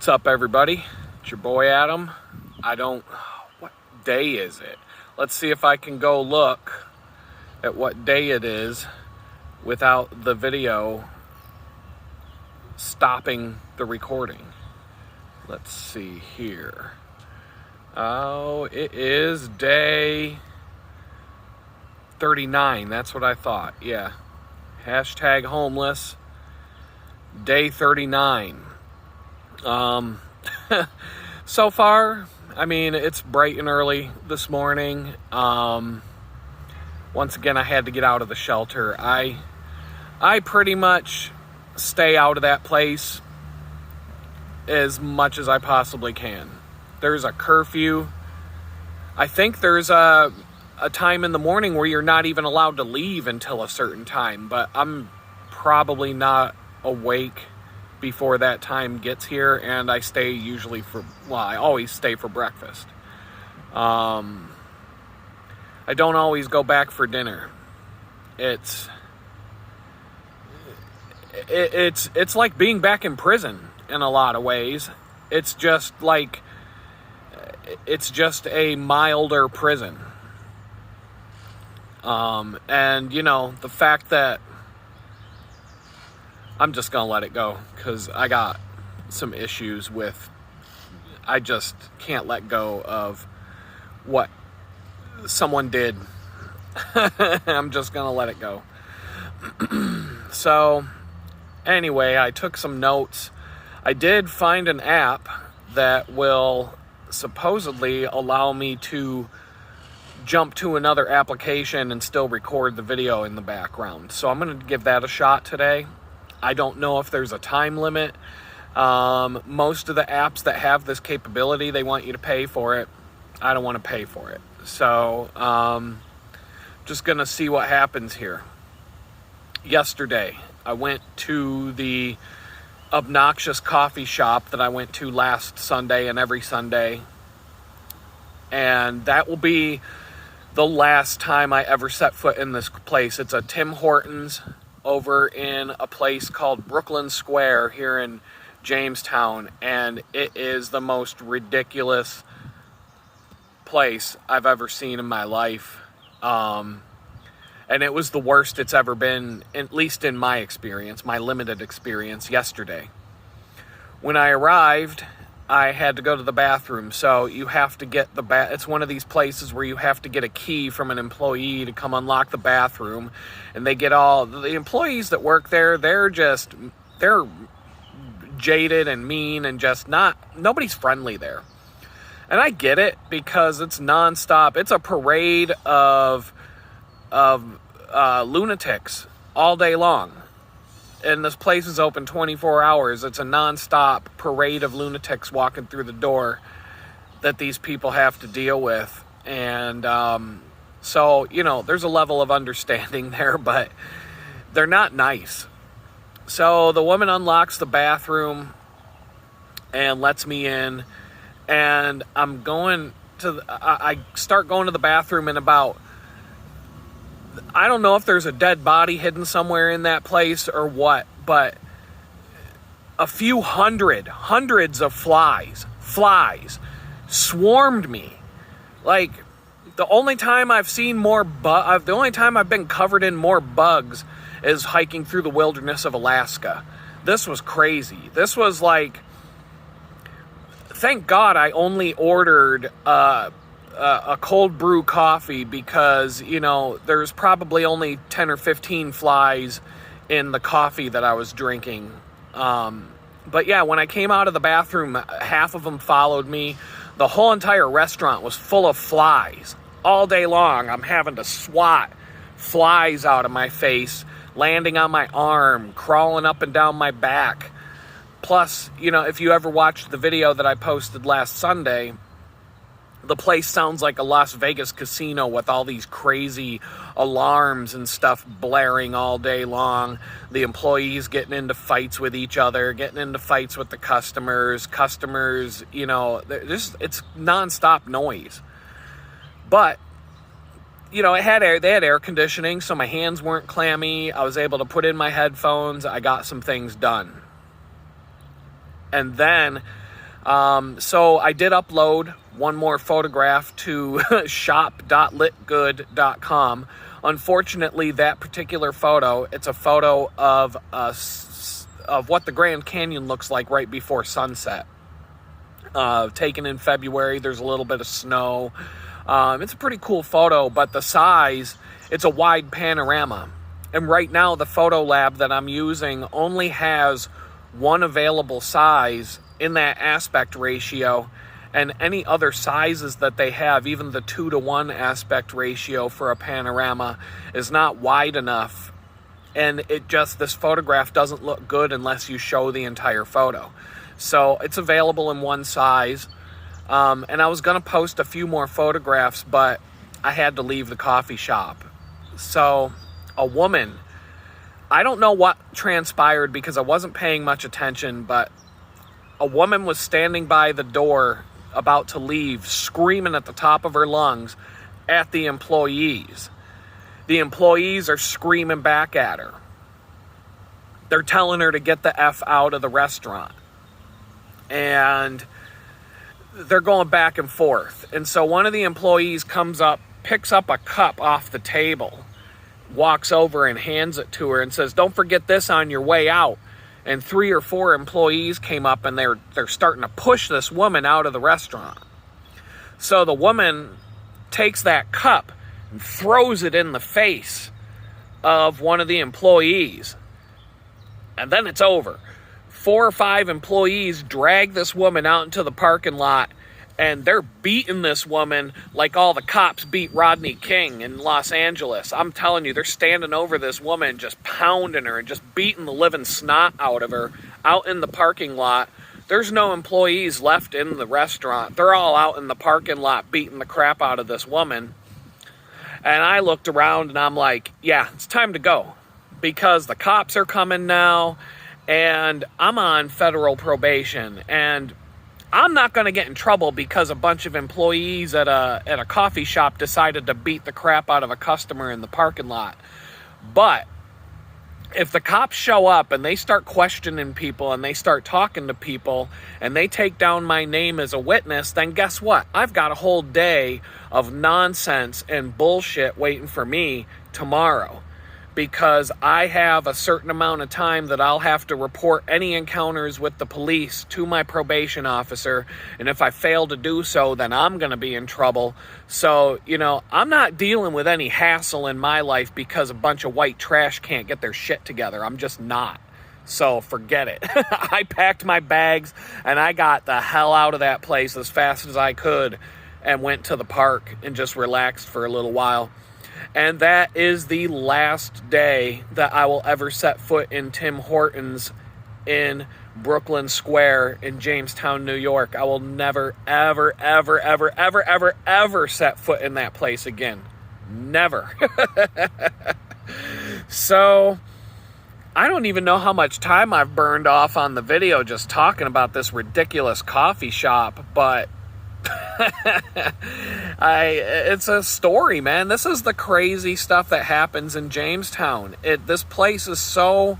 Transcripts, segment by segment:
What's up, everybody? It's your boy Adam. What day is it? Let's see if I can go look at what day it is without the video stopping the recording. Let's see here. Oh, it is day 39. That's what I thought. Yeah. Hashtag homeless. Day 39. So far, I mean, it's bright and early this morning. Once again, I had to get out of the shelter. I pretty much stay out of that place as much as I possibly can. There's a curfew. I think there's a time in the morning where you're not even allowed to leave until a certain time, but I'm probably not awake before that time gets here, and I stay usually I always stay for breakfast. I don't always go back for dinner. It's like being back in prison in a lot of ways. It's just a milder prison. And the fact that I'm just going to let it go because I got some issues with, I just can't let go of what someone did. I'm just going to let it go. So anyway, I took some notes. I did find an app that will supposedly allow me to jump to another application and still record the video in the background. So I'm going to give that a shot today. I don't know if there's a time limit. Most of the apps that have this capability, they want you to pay for it. I don't want to pay for it. So, just going to see what happens here. Yesterday, I went to the obnoxious coffee shop that I went to last Sunday and every Sunday. And that will be the last time I ever set foot in this place. It's a Tim Hortons over in a place called Brooklyn Square here in Jamestown, and it is the most ridiculous place I've ever seen in my life. And it was the worst it's ever been, at least in my experience, my limited experience yesterday. When I arrived, I had to go to the bathroom, so you have to get it's one of these places where you have to get a key from an employee to come unlock the bathroom, and they get all the employees that work there, they're jaded and mean and just nobody's friendly there. And I get it because it's nonstop. It's a parade of lunatics all day long. And this place is open 24 hours. It's a nonstop parade of lunatics walking through the door that these people have to deal with. And so, there's a level of understanding there, but they're not nice. So the woman unlocks the bathroom and lets me in. And I start going to the bathroom in about, I don't know if there's a dead body hidden somewhere in that place or what, but a few hundreds of flies swarmed me. Like, the only time I've seen the only time I've been covered in more bugs is hiking through the wilderness of Alaska. This was crazy. This was like, thank God I only ordered a cold brew coffee because, there's probably only 10 or 15 flies in the coffee that I was drinking. But yeah, when I came out of the bathroom, half of them followed me. The whole entire restaurant was full of flies. All day long, I'm having to swat flies out of my face, landing on my arm, crawling up and down my back. Plus, if you ever watched the video that I posted last Sunday, the place sounds like a Las Vegas casino with all these crazy alarms and stuff blaring all day long. The employees getting into fights with each other, getting into fights with the customers, it's nonstop noise. But, they had air conditioning, so my hands weren't clammy. I was able to put in my headphones. I got some things done. And then So I did upload one more photograph to shop.litgood.com. Unfortunately, that particular photo, it's a photo of what the Grand Canyon looks like right before sunset. Taken in February. There's a little bit of snow. It's a pretty cool photo, but the size, it's a wide panorama. And right now, the photo lab that I'm using only has one available size in that aspect ratio, and any other sizes that they have, even the 2-to-1 aspect ratio for a panorama, is not wide enough. And this photograph doesn't look good unless you show the entire photo. So it's available in one size. And I was going to post a few more photographs, but I had to leave the coffee shop. So a woman, I don't know what transpired because I wasn't paying much attention, but a woman was standing by the door about to leave, screaming at the top of her lungs at the employees. The employees are screaming back at her. They're telling her to get the F out of the restaurant. And they're going back and forth. And so one of the employees comes up, picks up a cup off the table, walks over and hands it to her and says, "Don't forget this on your way out." And 3 or 4 employees came up and they're starting to push this woman out of the restaurant. So the woman takes that cup and throws it in the face of one of the employees. And then it's over. 4 or 5 employees drag this woman out into the parking lot, and they're beating this woman like all the cops beat Rodney King in Los Angeles. I'm telling you, they're standing over this woman, just pounding her and just beating the living snot out of her out in the parking lot. There's no employees left in the restaurant. They're all out in the parking lot beating the crap out of this woman. And I looked around and I'm like, yeah, it's time to go, because the cops are coming now and I'm on federal probation, and I'm not going to get in trouble because a bunch of employees at a coffee shop decided to beat the crap out of a customer in the parking lot. But if the cops show up and they start questioning people and they start talking to people and they take down my name as a witness, then guess what? I've got a whole day of nonsense and bullshit waiting for me tomorrow, because I have a certain amount of time that I'll have to report any encounters with the police to my probation officer. And if I fail to do so, then I'm going to be in trouble. So, I'm not dealing with any hassle in my life because a bunch of white trash can't get their shit together. I'm just not. So forget it. I packed my bags and I got the hell out of that place as fast as I could and went to the park and just relaxed for a little while. And that is the last day that I will ever set foot in Tim Hortons in Brooklyn Square in Jamestown, New York. I will never, ever, ever, ever, ever, ever, ever set foot in that place again. Never. So, I don't even know how much time I've burned off on the video just talking about this ridiculous coffee shop, but it's a story, man. This is the crazy stuff that happens in Jamestown. This place is so...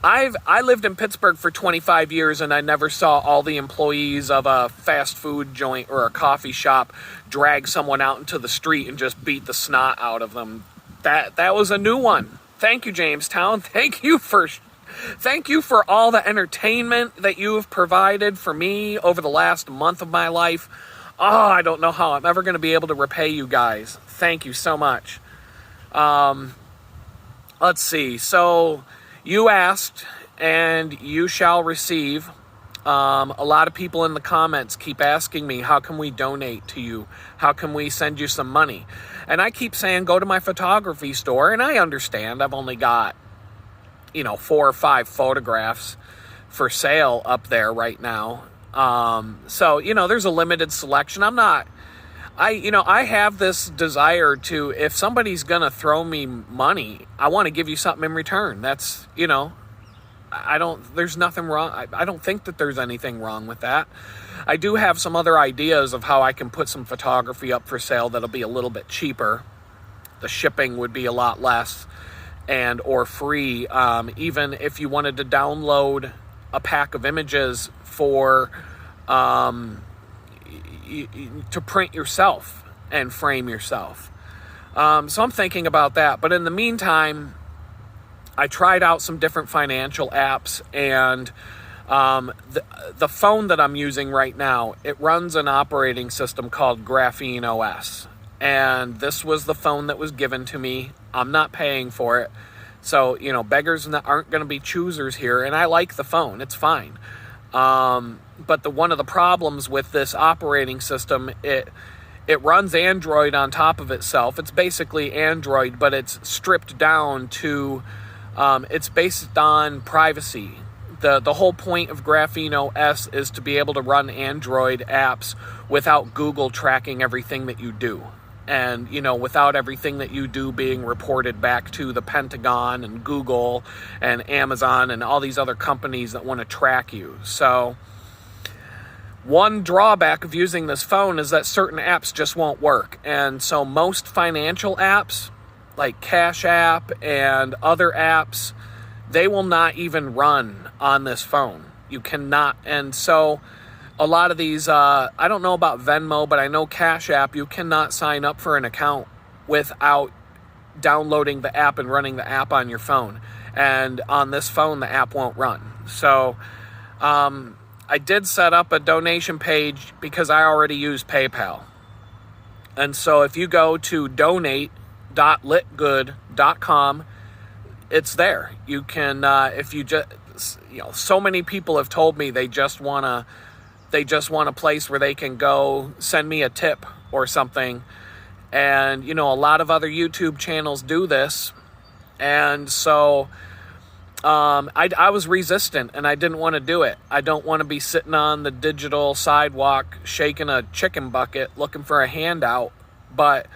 I lived in Pittsburgh for 25 years and I never saw all the employees of a fast food joint or a coffee shop drag someone out into the street and just beat the snot out of them. That was a new one. Thank you, Jamestown. Thank you for all the entertainment that you have provided for me over the last month of my life. Oh, I don't know how I'm ever going to be able to repay you guys. Thank you so much. Let's see. So you asked and you shall receive. A lot of people in the comments keep asking me, how can we donate to you? How can we send you some money? And I keep saying, go to my photography store. And I understand I've only got 4 or 5 photographs for sale up there right now. So, there's a limited selection. I have this desire to, if somebody's going to throw me money, I want to give you something in return. That's, there's nothing wrong. I don't think that there's anything wrong with that. I do have some other ideas of how I can put some photography up for sale that'll be a little bit cheaper. The shipping would be a lot less. And or free, even if you wanted to download a pack of images for to print yourself and frame yourself. So I'm thinking about that. But in the meantime, I tried out some different financial apps, and the phone that I'm using right now, it runs an operating system called Graphene OS. And this was the phone that was given to me. I'm not paying for it. So, beggars aren't going to be choosers here. And I like the phone. It's fine. But one of the problems with this operating system, it runs Android on top of itself. It's basically Android, but it's stripped down to, it's based on privacy. The whole point of Graphene OS is to be able to run Android apps without Google tracking everything that you do. And, without everything that you do being reported back to the Pentagon and Google and Amazon and all these other companies that want to track you. So one drawback of using this phone is that certain apps just won't work. And so most financial apps, like Cash App and other apps, they will not even run on this phone. You cannot. And so a lot of these, I don't know about Venmo, but I know Cash App, you cannot sign up for an account without downloading the app and running the app on your phone. And on this phone, the app won't run. So I did set up a donation page because I already use PayPal. And so if you go to donate.litgood.com, it's there. You can, if you just, so many people have told me they just want a place where they can go send me a tip or something. And, a lot of other YouTube channels do this. And so I was resistant, and I didn't want to do it. I don't want to be sitting on the digital sidewalk shaking a chicken bucket looking for a handout. But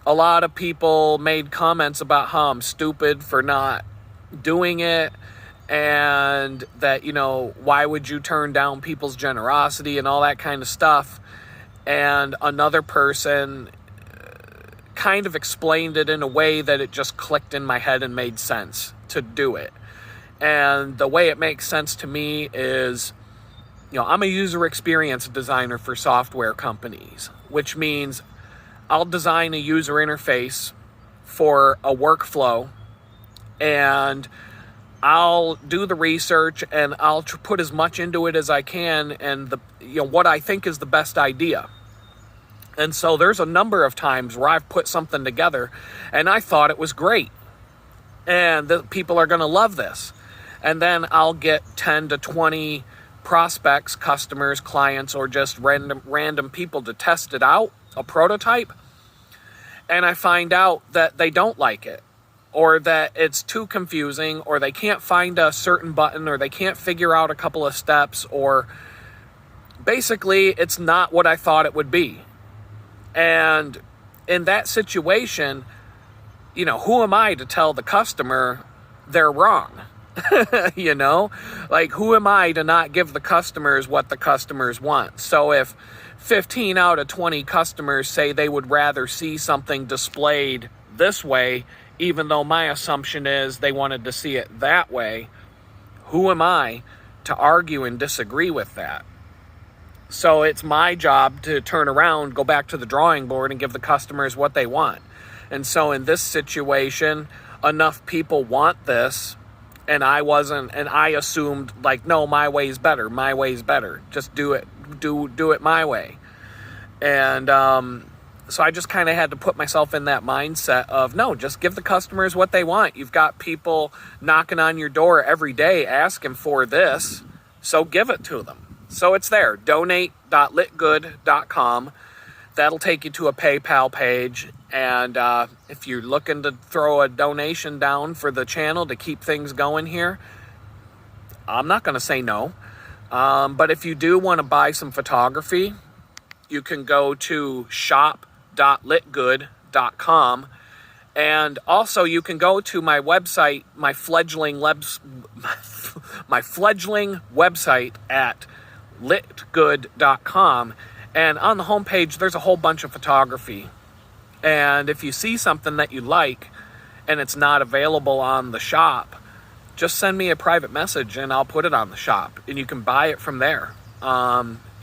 a lot of people made comments about how I'm stupid for not doing it, and that, why would you turn down people's generosity and all that kind of stuff. And another person kind of explained it in a way that it just clicked in my head and made sense to do it. And the way it makes sense to me is, I'm a user experience designer for software companies, which means I'll design a user interface for a workflow, and I'll do the research, and I'll put as much into it as I can, and what I think is the best idea. And so there's a number of times where I've put something together and I thought it was great, and the people are going to love this. And then I'll get 10 to 20 prospects, customers, clients, or just random people to test it out, a prototype, and I find out that they don't like it, or that it's too confusing, or they can't find a certain button, or they can't figure out a couple of steps, or basically it's not what I thought it would be. And in that situation, who am I to tell the customer they're wrong? Like, who am I to not give the customers what the customers want? So if 15 out of 20 customers say they would rather see something displayed this way, even though my assumption is they wanted to see it that way, who am I to argue and disagree with that? So it's my job to turn around, go back to the drawing board, and give the customers what they want. And so in this situation, enough people want this, and I assumed, like, no, my way's better. Just do it my way. And so I just kind of had to put myself in that mindset of, no, just give the customers what they want. You've got people knocking on your door every day asking for this, so give it to them. So it's there, donate.litgood.com. That'll take you to a PayPal page. And if you're looking to throw a donation down for the channel to keep things going here, I'm not going to say no. But if you do want to buy some photography, you can go to shop.litgood.com. And also you can go to my website, my fledgling website at litgood.com. And on the homepage, there's a whole bunch of photography. And if you see something that you like and it's not available on the shop, just send me a private message and I'll put it on the shop, and you can buy it from there.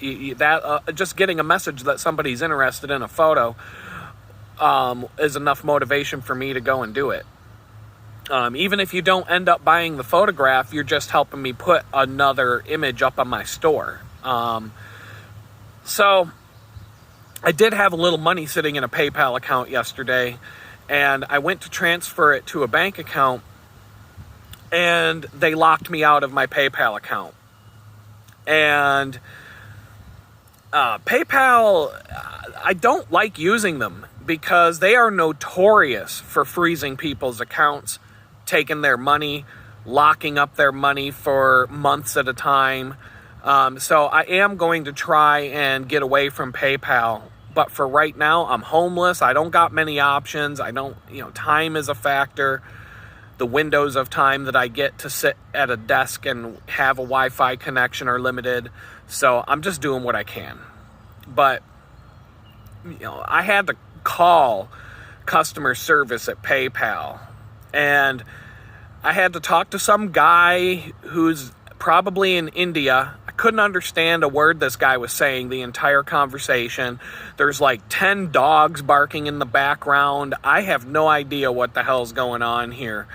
Just getting a message that somebody's interested in a photo is enough motivation for me to go and do it. Even if you don't end up buying the photograph, you're just helping me put another image up on my store. So I did have a little money sitting in a PayPal account yesterday, and I went to transfer it to a bank account, and they locked me out of my PayPal account. And PayPal, I don't like using them because they are notorious for freezing people's accounts, taking their money, locking up their money for months at a time. So I am going to try and get away from PayPal. But for right now, I'm homeless. I don't got many options. Time is a factor. The windows of time that I get to sit at a desk and have a Wi-Fi connection are limited. So I'm just doing what I can. But, I had to call customer service at PayPal. And I had to talk to some guy who's probably in India. I couldn't understand a word this guy was saying the entire conversation. There's like 10 dogs barking in the background. I have no idea what the hell's going on here.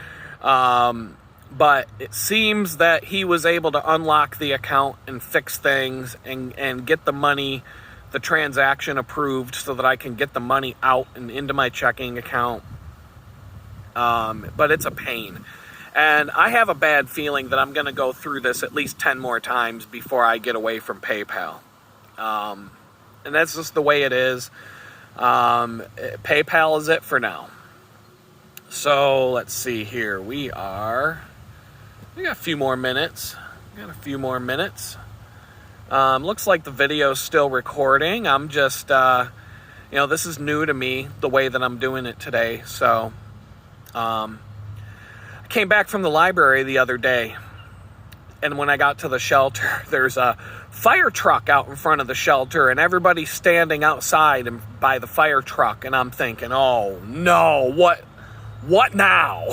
But it seems that he was able to unlock the account and fix things and get the money, the transaction approved so that I can get the money out and into my checking account. But it's a pain. And I have a bad feeling that I'm going to go through this at least 10 more times before I get away from PayPal. And that's just the way it is. PayPal is it for now. So let's see here. We got a few more minutes. Looks like the video's still recording. I'm just, this is new to me, the way that I'm doing it today. So, I came back from the library the other day, and when I got to the shelter, there's a fire truck out in front of the shelter, and everybody's standing outside and by the fire truck, and I'm thinking, oh no, what now?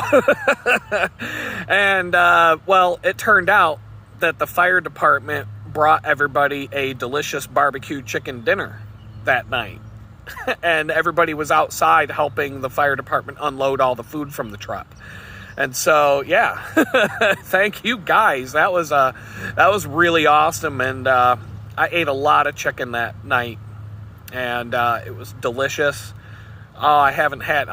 And, it turned out that the fire department brought everybody a delicious barbecue chicken dinner that night. And everybody was outside helping the fire department unload all the food from the truck. And so, yeah, thank you guys. That was really awesome. And I ate a lot of chicken that night, and it was delicious. Oh, I haven't had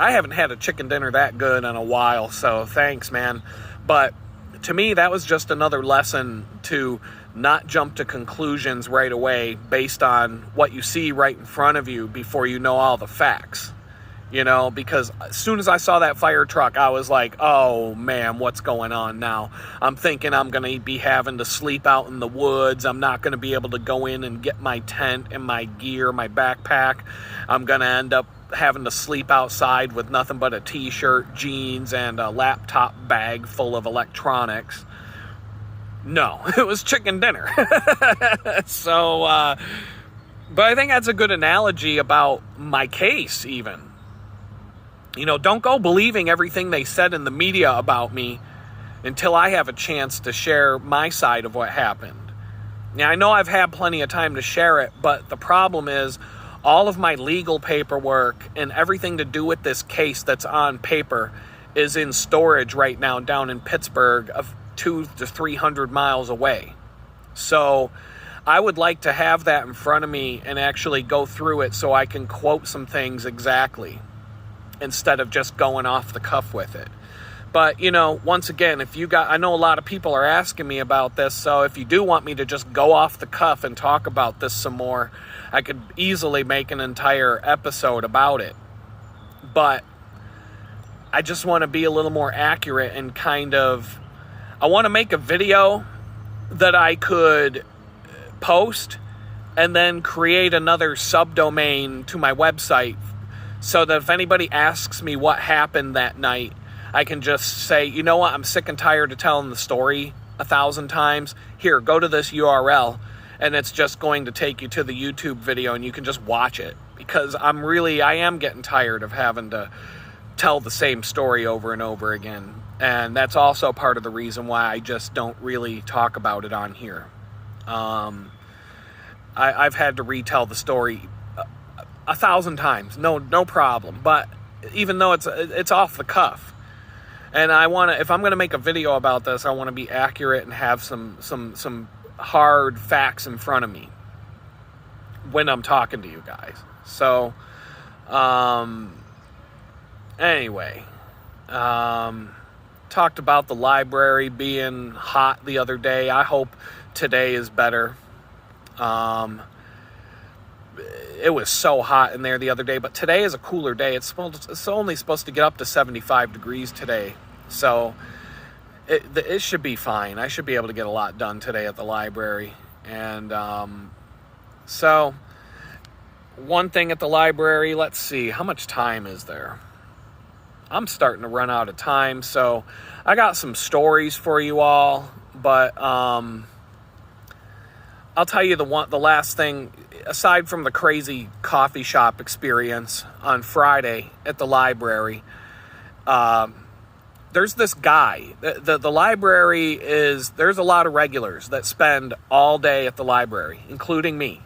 a chicken dinner that good in a while. So thanks, man. But to me, that was just another lesson to not jump to conclusions right away based on what you see right in front of you before you know all the facts. Because as soon as I saw that fire truck, I was like, oh man, what's going on now? I'm thinking I'm going to be having to sleep out in the woods. I'm not going to be able to go in and get my tent and my gear, my backpack. I'm going to end up having to sleep outside with nothing but a t-shirt, jeans, and a laptop bag full of electronics. No, it was chicken dinner. So, but I think that's a good analogy about my case even. Don't go believing everything they said in the media about me until I have a chance to share my side of what happened. Now, I know I've had plenty of time to share it, but the problem is all of my legal paperwork and everything to do with this case that's on paper is in storage right now down in Pittsburgh, of 200 to 300 miles away. So I would like to have that in front of me and actually go through it so I can quote some things exactly, instead of just going off the cuff with it. But, once again, I know a lot of people are asking me about this, so if you do want me to just go off the cuff and talk about this some more, I could easily make an entire episode about it. But I just want to be a little more accurate and I want to make a video that I could post and then create another subdomain to my website, so that if anybody asks me what happened that night, I can just say, you know what, I'm sick and tired of telling the story 1,000 times. Here, go to this URL, and it's just going to take you to the YouTube video, and you can just watch it. Because I am getting tired of having to tell the same story over and over again. And that's also part of the reason why I just don't really talk about it on here. I've had to retell the story 1,000 times, no problem. But even though it's off the cuff, and if I'm going to make a video about this, I want to be accurate and have some hard facts in front of me when I'm talking to you guys. So, anyway, talked about the library being hot the other day. I hope today is better. It was so hot in there the other day, but today is a cooler day. It's only supposed to get up to 75 degrees today. So it should be fine. I should be able to get a lot done today at the library. And so one thing at the library, let's see, how much time is there? I'm starting to run out of time, so I got some stories for you all, but I'll tell you the last thing, aside from the crazy coffee shop experience on Friday at the library. There's this guy. The library there's a lot of regulars that spend all day at the library, including me.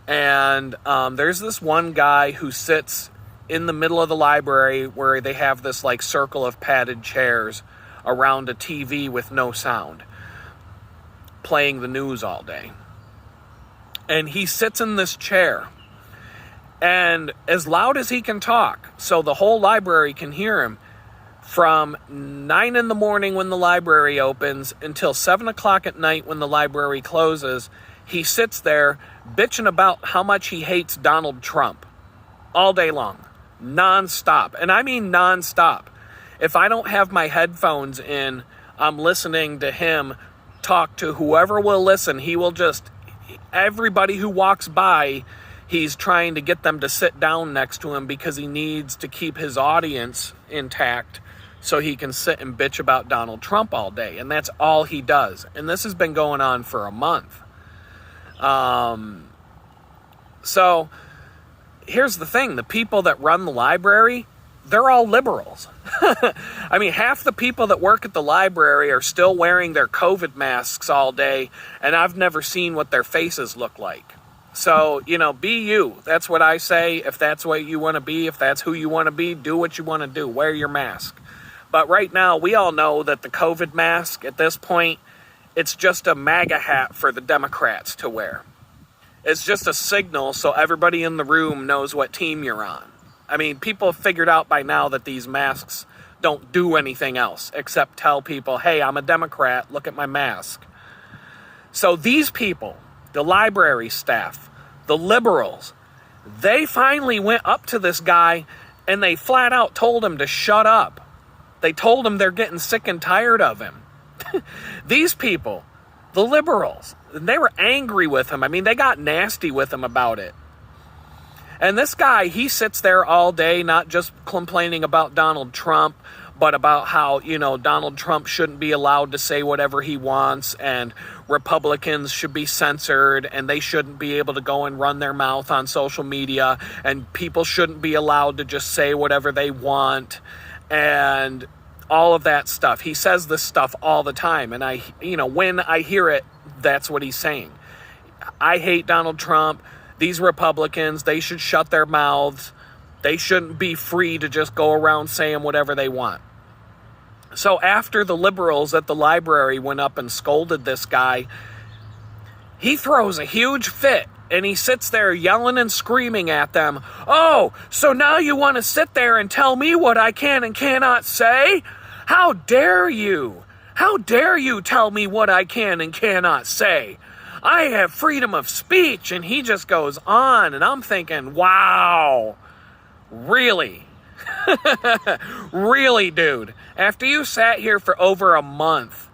And there's this one guy who sits in the middle of the library where they have this like circle of padded chairs around a TV with no sound, playing the news all day. And he sits in this chair, and as loud as he can talk, so the whole library can hear him, from 9 in the morning when the library opens until 7 o'clock at night when the library closes, he sits there bitching about how much he hates Donald Trump all day long, nonstop. And I mean nonstop. If I don't have my headphones in, I'm listening to him talk to whoever will listen. He will everybody who walks by, he's trying to get them to sit down next to him because he needs to keep his audience intact so he can sit and bitch about Donald Trump all day. And that's all he does. And this has been going on for a month. So here's the thing. The people that run the library, they're all liberals. I mean, half the people that work at the library are still wearing their COVID masks all day, and I've never seen what their faces look like. So, be you. That's what I say. If that's what you want to be, if that's who you want to be, do what you want to do. Wear your mask. But right now, we all know that the COVID mask, at this point, it's just a MAGA hat for the Democrats to wear. It's just a signal so everybody in the room knows what team you're on. I mean, people have figured out by now that these masks don't do anything else except tell people, hey, I'm a Democrat, look at my mask. So these people, the library staff, the liberals, they finally went up to this guy and they flat out told him to shut up. They told him they're getting sick and tired of him. These people, the liberals, they were angry with him. I mean, they got nasty with him about it. And this guy, he sits there all day, not just complaining about Donald Trump, but about how, Donald Trump shouldn't be allowed to say whatever he wants, and Republicans should be censored, and they shouldn't be able to go and run their mouth on social media, and people shouldn't be allowed to just say whatever they want, and all of that stuff. He says this stuff all the time, and when I hear it, that's what he's saying. I hate Donald Trump. These Republicans, they should shut their mouths. They shouldn't be free to just go around saying whatever they want. So after the liberals at the library went up and scolded this guy, he throws a huge fit, and he sits there yelling and screaming at them. Oh, so now you want to sit there and tell me what I can and cannot say? How dare you? How dare you tell me what I can and cannot say? I have freedom of speech. And he just goes on, and I'm thinking, wow, really? Really, dude? After you sat here for over a month,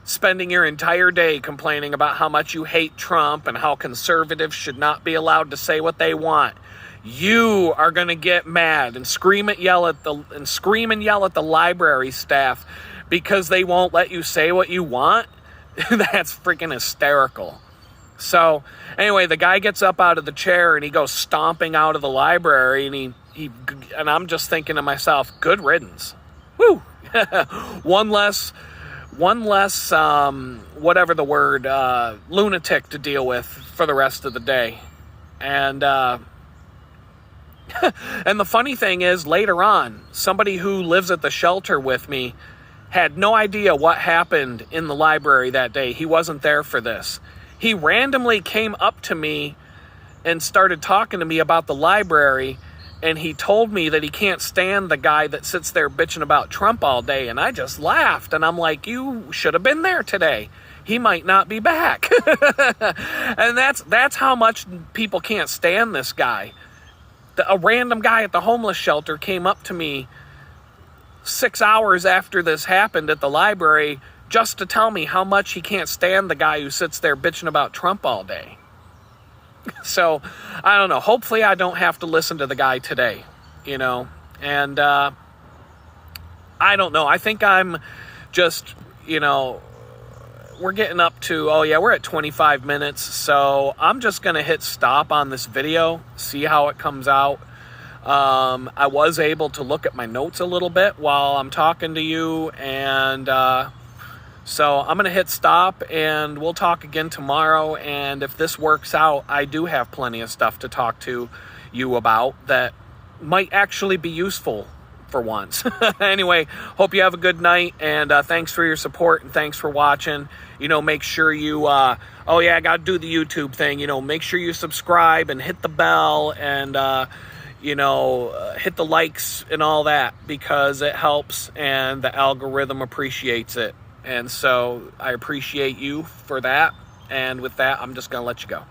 spending your entire day complaining about how much you hate Trump and how conservatives should not be allowed to say what they want, you are going to get mad and scream and yell at the library staff because they won't let you say what you want? That's freaking hysterical. So anyway, the guy gets up out of the chair and he goes stomping out of the library, and and I'm just thinking to myself, good riddance. Woo! one less, whatever the word, lunatic to deal with for the rest of the day. And, and the funny thing is, later on, somebody who lives at the shelter with me had no idea what happened in the library that day. He wasn't there for this. He randomly came up to me and started talking to me about the library, and he told me that he can't stand the guy that sits there bitching about Trump all day. And I just laughed, and I'm like, you should have been there today. He might not be back. And that's how much people can't stand this guy. A random guy at the homeless shelter came up to me 6 hours after this happened at the library just to tell me how much he can't stand the guy who sits there bitching about Trump all day. So, I don't know. Hopefully I don't have to listen to the guy today, you know. And I don't know. I think I'm just, you know, we're getting up to, we're at 25 minutes. So I'm just going to hit stop on this video, see how it comes out. I was able to look at my notes a little bit while I'm talking to you, and so I'm going to hit stop, and we'll talk again tomorrow. And if this works out, I do have plenty of stuff to talk to you about that might actually be useful for once. Anyway, hope you have a good night, and thanks for your support, and thanks for watching. You know, make sure you, I got to do the YouTube thing. You know, make sure you subscribe and hit the bell, and hit the likes and all that, because it helps and the algorithm appreciates it. And so I appreciate you for that. And with that, I'm just going to let you go.